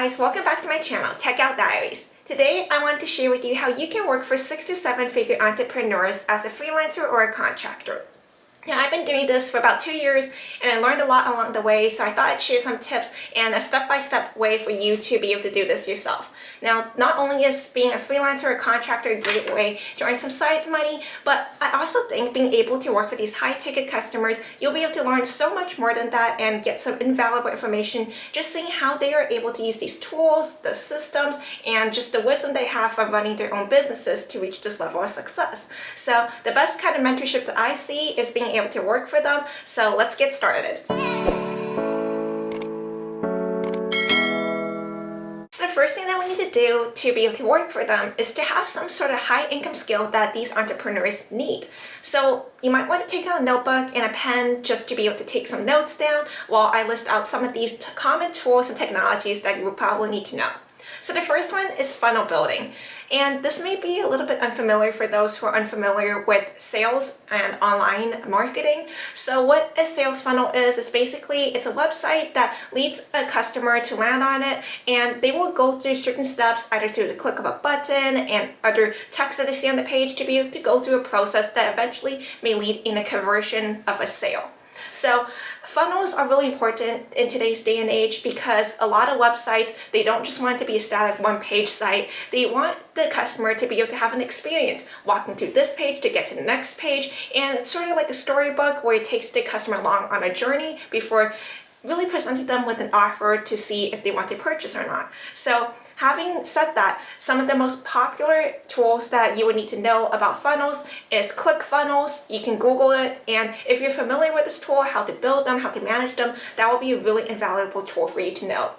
guys, welcome back to my channel, TechGalDiaries. Today, I want to share with you how you can work for 6 to 7 figure entrepreneurs as a freelancer or a contractor. Now, I've been doing this for about 2 years and I learned a lot along the way, so I thought I'd share some tips and a step-by-step way for you to be able to do this yourself. Now, not only is being a freelancer or contractor a great way to earn some side money, but I also think being able to work with these high-ticket customers, you'll be able to learn so much more than that and get some invaluable information just seeing how they are able to use these tools, the systems, and just the wisdom they have from running their own businesses to reach this level of success. So the best kind of mentorship that I see is being able to work for them. So let's get started. So the first thing that we need to do to be able to work for them is to have some sort of high income skill that these entrepreneurs need. So you might want to take out a notebook and a pen just to be able to take some notes down while I list out some of these common tools and technologies that you would probably need to know. So the first one is funnel building. And this may be a little bit unfamiliar for those who are unfamiliar with sales and online marketing. So what a sales funnel is basically it's a website that leads a customer to land on it, and they will go through certain steps either through the click of a button and other text that they see on the page to be able to go through a process that eventually may lead in a conversion of a sale. So funnels are really important in today's day and age because a lot of websites, they don't just want it to be a static one-page site. They want the customer to be able to have an experience walking through this page to get to the next page, and it's sort of like a storybook where it takes the customer along on a journey before really presenting them with an offer to see if they want to purchase or not. So having said that, some of the most popular tools that you would need to know about funnels is ClickFunnels. You can Google it, and if you're familiar with this tool, how to build them, how to manage them, that will be a really invaluable tool for you to know.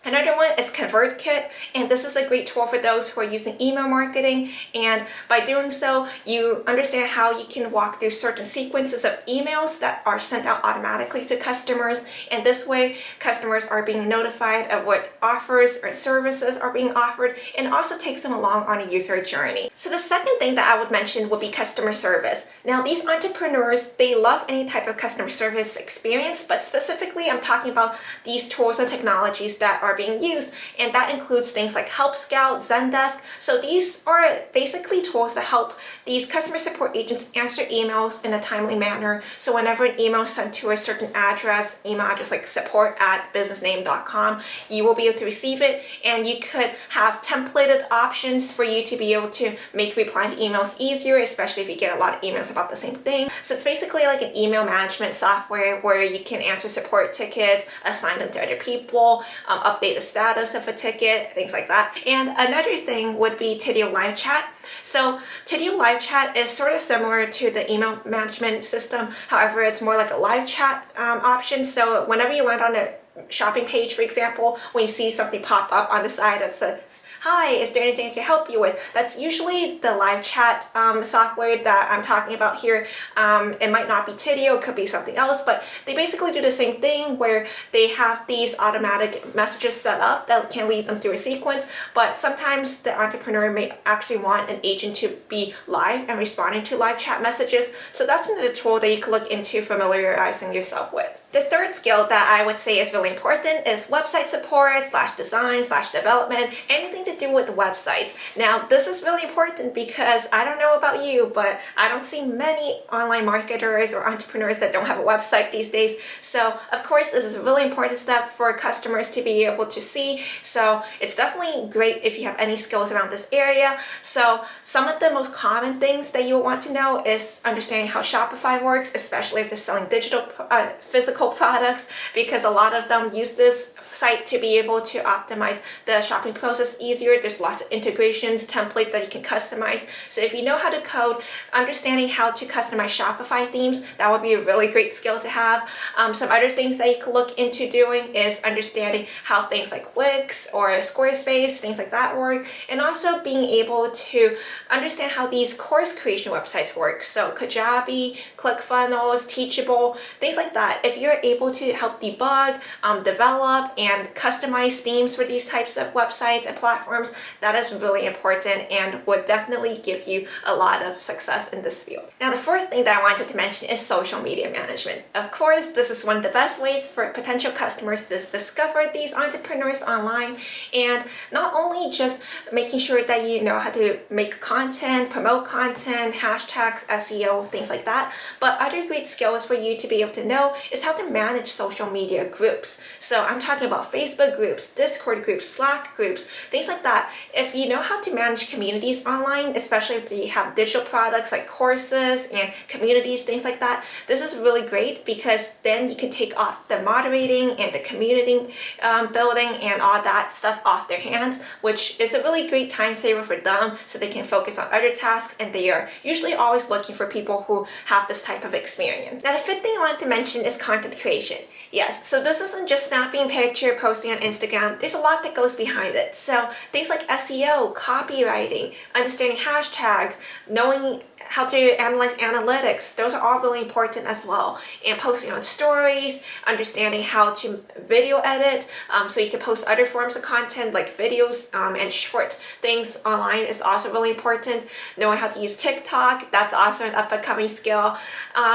Another one is ConvertKit, and this is a great tool for those who are using email marketing, and by doing so, you understand how you can walk through certain sequences of emails that are sent out automatically to customers, and this way, customers are being notified of what offers or services are being offered, and also takes them along on a user journey. So the second thing that I would mention would be customer service. Now, these entrepreneurs, they love any type of customer service experience, but specifically, I'm talking about these tools and technologies that are being used, and that includes things like Help Scout, Zendesk. So these are basically tools that help these customer support agents answer emails in a timely manner. So whenever an email is sent to a certain address, email address like support@businessname.com, you will be able to receive it, and you could have templated options for you to be able to make replying to emails easier, especially if you get a lot of emails about the same thing. So it's basically like an email management software where you can answer support tickets, assign them to other people, update the status of a ticket, things like that. And another thing would be Tidio Live Chat. So Tidio Live Chat is sort of similar to the email management system. However, it's more like a live chat option. So whenever you land on a shopping page, for example, when you see something pop up on the side that says, "Hi, is there anything I can help you with?" That's usually the live chat software that I'm talking about here. It might not be Tidio, it could be something else, but they basically do the same thing where they have these automatic messages set up that can lead them through a sequence, but sometimes the entrepreneur may actually want an agent to be live and responding to live chat messages. So that's another tool that you can look into familiarizing yourself with. The third skill that I would say is really important is website support / design / development, anything to do with websites. Now, this is really important because I don't know about you, but I don't see many online marketers or entrepreneurs that don't have a website these days. So, of course, this is a really important step for customers to be able to see. So, it's definitely great if you have any skills around this area. So, some of the most common things that you'll want to know is understanding how Shopify works, especially if they're selling digital, physical products, because a lot of them use this site to be able to optimize the shopping process easier. There's lots of integrations, templates that you can customize. So if you know how to code, understanding how to customize Shopify themes, that would be a really great skill to have. Some other things that you can look into doing is understanding how things like Wix or Squarespace, things like that work, and also being able to understand how these course creation websites work. So Kajabi, ClickFunnels, Teachable, things like that. If you're able to help debug, develop, and customize themes for these types of websites and platforms, that is really important and would definitely give you a lot of success in this field. Now, the fourth thing that I wanted to mention is social media management. Of course, this is one of the best ways for potential customers to discover these entrepreneurs online, and not only just making sure that you know how to make content, promote content, hashtags, SEO, things like that, but other great skills for you to be able to know is how to manage social media groups. So I'm talking about Facebook groups, Discord groups, Slack groups, things like that. If you know how to manage communities online, especially if you have digital products like courses and communities, things like that, this is really great because then you can take off the moderating and the community building and all that stuff off their hands, which is a really great time saver for them so they can focus on other tasks, and they are usually always looking for people who have this type of experience. Now, the fifth thing I wanted to mention is content creation. Yes, so this isn't just snapping a picture, posting on Instagram. There's a lot that goes behind it. So things like SEO, copywriting, understanding hashtags, knowing how to analyze analytics, those are all really important as well. And posting on stories, understanding how to video edit, so you can post other forms of content like videos and short things online is also really important. Knowing how to use TikTok, that's also an up-and-coming skill.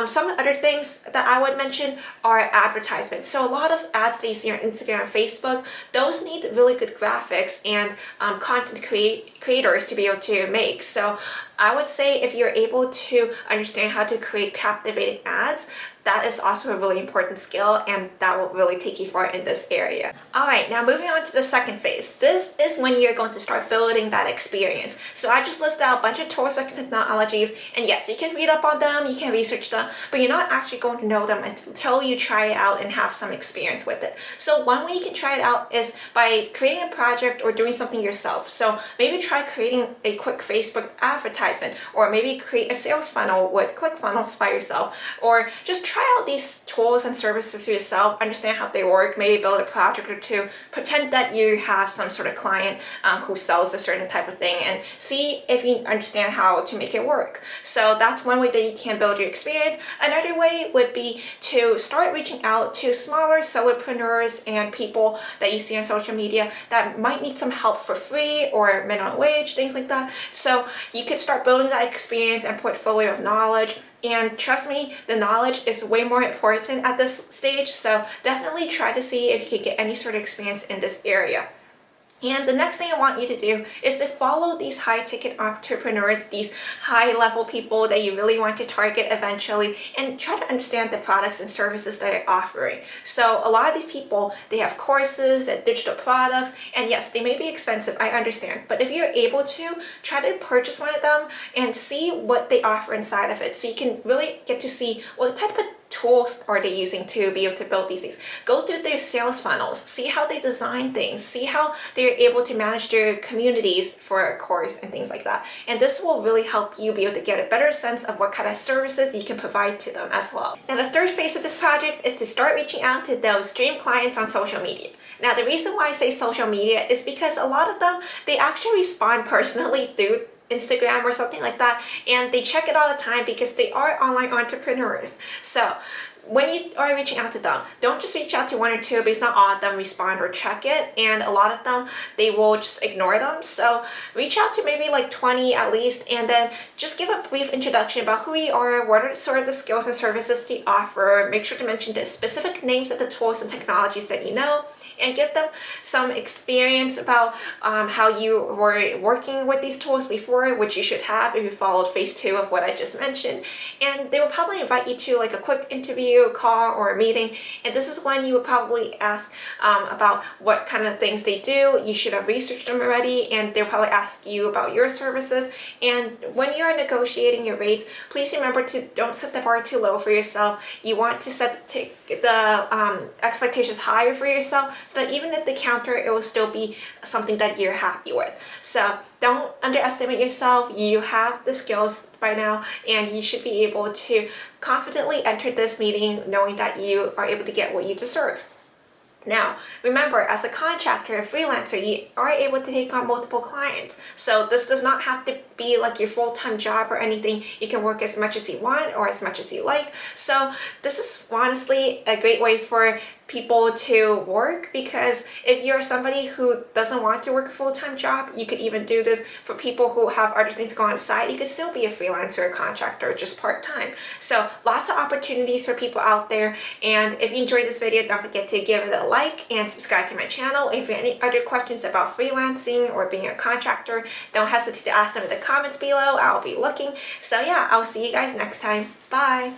Some other things that I would mention are advertisements. So a lot of ads that you see on Instagram and Facebook, those need really good graphics and content creators to be able to make. So I would say if you're able to understand how to create captivating ads, that is also a really important skill, and that will really take you far in this area. All right, now moving on to the second phase. This is when you're going to start building that experience. So I just listed out a bunch of tools and technologies, and yes, you can read up on them, you can research them, but you're not actually going to know them until you try it out and have some experience with it. So one way you can try it out is by creating a project or doing something yourself. So maybe try creating a quick Facebook advertisement, or maybe create a sales funnel with ClickFunnels by yourself, or just try out these tools and services yourself, understand how they work, maybe build a project or two, pretend that you have some sort of client who sells a certain type of thing, and see if you understand how to make it work. So that's one way that you can build your experience. Another way would be to start reaching out to smaller solopreneurs and people that you see on social media that might need some help for free or minimum wage, things like that. So you could start building that experience and portfolio of knowledge. And trust me, the knowledge is way more important at this stage, so definitely try to see if you can get any sort of experience in this area. And the next thing I want you to do is to follow these high-ticket entrepreneurs, these high-level people that you really want to target eventually, and try to understand the products and services that they're offering. So a lot of these people, they have courses and digital products, and yes, they may be expensive, I understand, but if you're able to, try to purchase one of them and see what they offer inside of it, so you can really get to see what type of tools are they using to be able to build these things. Go through their sales funnels, see how they design things, see how they're able to manage their communities for a course and things like that. And this will really help you be able to get a better sense of what kind of services you can provide to them as well. Now, the third phase of this project is to start reaching out to those dream clients on social media. Now, the reason why I say social media is because a lot of them, they actually respond personally through Instagram or something like that, and they check it all the time because they are online entrepreneurs. So when you are reaching out to them, don't just reach out to one or two, because not all of them respond or check it, and a lot of them, they will just ignore them. So reach out to maybe like 20 at least, and then just give a brief introduction about who you are, what are sort of the skills and services you offer. Make sure to mention the specific names of the tools and technologies that you know, and give them some experience about how you were working with these tools before, which you should have if you followed phase 2 of what I just mentioned. And they will probably invite you to like a quick interview, call, or a meeting, and this is when you would probably ask about what kind of things they do. You should have researched them already, and they'll probably ask you about your services. And when you're negotiating your rates, please remember to don't set the bar too low for yourself. You want to set the expectations higher for yourself, so that even if they counter, it will still be something that you're happy with. So don't underestimate yourself. You have the skills by now, and you should be able to confidently enter this meeting knowing that you are able to get what you deserve. Now, remember, as a contractor, a freelancer, you are able to take on multiple clients. So this does not have to be like your full-time job or anything. You can work as much as you want or as much as you like. So this is honestly a great way for people to work, because if you're somebody who doesn't want to work a full-time job, you could even do this. For people who have other things going on the side, you could still be a freelancer or contractor, just part-time. So lots of opportunities for people out there. And if you enjoyed this video, don't forget to give it a like and subscribe to my channel. If you have any other questions about freelancing or being a contractor, don't hesitate to ask them in the comments below. I'll be looking. So yeah, I'll see you guys next time. Bye.